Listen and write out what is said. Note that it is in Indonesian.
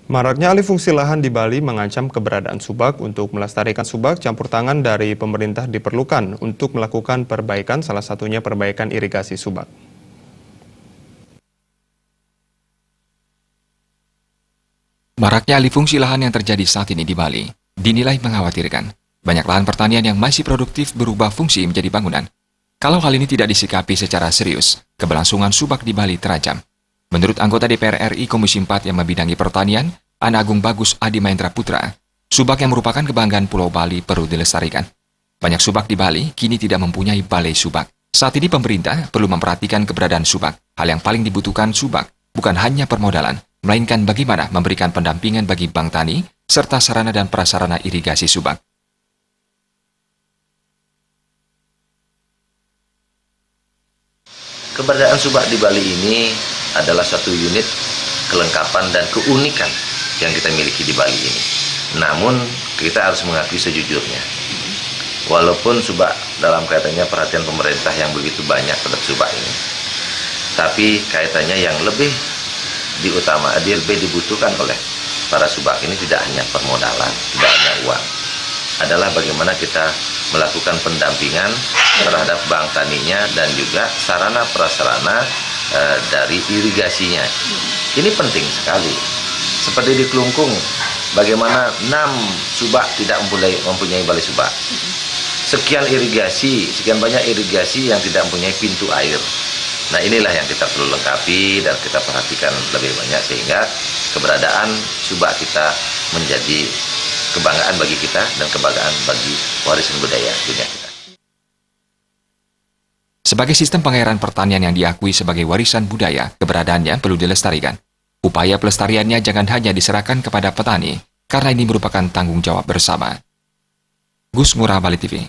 Maraknya alih fungsi lahan di Bali mengancam keberadaan subak. Untuk melestarikan subak, campur tangan dari pemerintah diperlukan untuk melakukan perbaikan, salah satunya perbaikan irigasi subak. Maraknya alih fungsi lahan yang terjadi saat ini di Bali dinilai mengkhawatirkan. Banyak lahan pertanian yang masih produktif berubah fungsi menjadi bangunan. Kalau hal ini tidak disikapi secara serius, keberlangsungan subak di Bali terancam. Menurut anggota DPR RI Komisi 4 yang membidangi pertanian, Ana Agung Bagus Adi Mahendra Putra, subak yang merupakan kebanggaan Pulau Bali perlu dilestarikan. Banyak subak di Bali kini tidak mempunyai balai subak. Saat ini pemerintah perlu memperhatikan keberadaan subak. Hal yang paling dibutuhkan subak bukan hanya permodalan, melainkan bagaimana memberikan pendampingan bagi bank tani serta sarana dan prasarana irigasi subak. Keberadaan subak di Bali ini adalah satu unit kelengkapan dan keunikan yang kita miliki di Bali ini. Namun kita harus mengakui sejujurnya, walaupun subak dalam kaitannya perhatian pemerintah yang begitu banyak terhadap subak ini, tapi kaitannya yang lebih dibutuhkan oleh para subak ini tidak hanya permodalan, tidak hanya uang, adalah bagaimana kita melakukan pendampingan terhadap bank taninya dan juga sarana prasarana dari irigasinya. Ini penting sekali. Seperti di Kelungkung, bagaimana 6 subak tidak mempunyai balai subak. Sekian banyak irigasi yang tidak mempunyai pintu air. Nah, inilah yang kita perlu lengkapi dan kita perhatikan lebih banyak sehingga keberadaan subak kita menjadi kebanggaan bagi kita dan kebanggaan bagi warisan budaya dunia kita. Sebagai sistem pengairan pertanian yang diakui sebagai warisan budaya, keberadaannya perlu dilestarikan. Upaya pelestariannya jangan hanya diserahkan kepada petani, karena ini merupakan tanggung jawab bersama. Gus Ngurah, Bali TV.